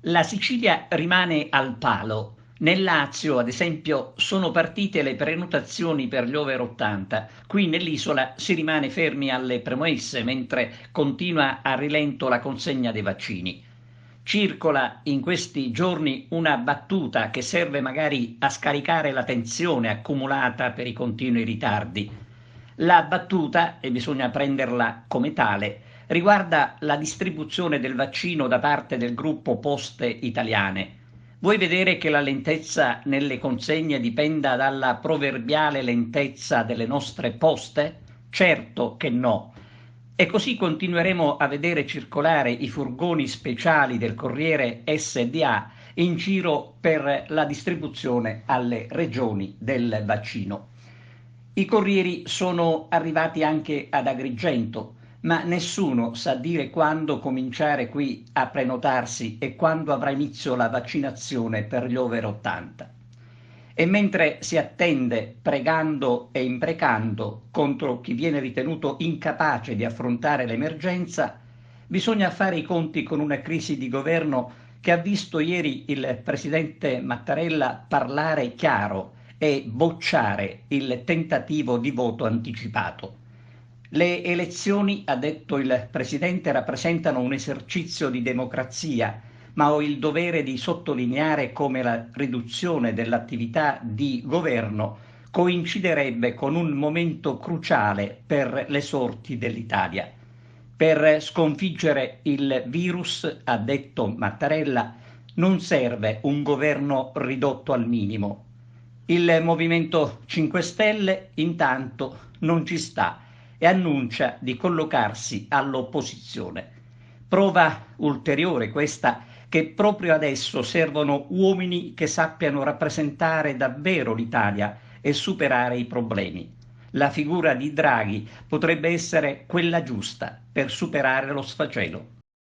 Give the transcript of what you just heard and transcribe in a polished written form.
La Sicilia rimane al palo. Nel Lazio, ad esempio, sono partite le prenotazioni per gli over 80. Qui nell'isola si rimane fermi alle promesse, mentre continua a rilento la consegna dei vaccini. Circola in questi giorni una battuta che serve magari a scaricare la tensione accumulata per i continui ritardi. La battuta, e bisogna prenderla come tale, riguarda la distribuzione del vaccino da parte del gruppo Poste Italiane. Vuoi vedere che la lentezza nelle consegne dipenda dalla proverbiale lentezza delle nostre poste? Certo che no. E così continueremo a vedere circolare i furgoni speciali del Corriere SDA in giro per la distribuzione alle regioni del bacino. I corrieri sono arrivati anche ad Agrigento, ma nessuno sa dire quando cominciare qui a prenotarsi e quando avrà inizio la vaccinazione per gli over 80. E mentre si attende, pregando e imprecando contro chi viene ritenuto incapace di affrontare l'emergenza, bisogna fare i conti con una crisi di governo che ha visto ieri il presidente Mattarella parlare chiaro e bocciare il tentativo di voto anticipato. Le elezioni, ha detto il Presidente, rappresentano un esercizio di democrazia, ma ho il dovere di sottolineare come la riduzione dell'attività di governo coinciderebbe con un momento cruciale per le sorti dell'Italia. Per sconfiggere il virus, ha detto Mattarella, non serve un governo ridotto al minimo. Il Movimento 5 Stelle intanto non ci sta e annuncia di collocarsi all'opposizione. Prova ulteriore questa che proprio adesso servono uomini che sappiano rappresentare davvero l'Italia e superare i problemi. La figura di Draghi potrebbe essere quella giusta per superare lo sfacelo.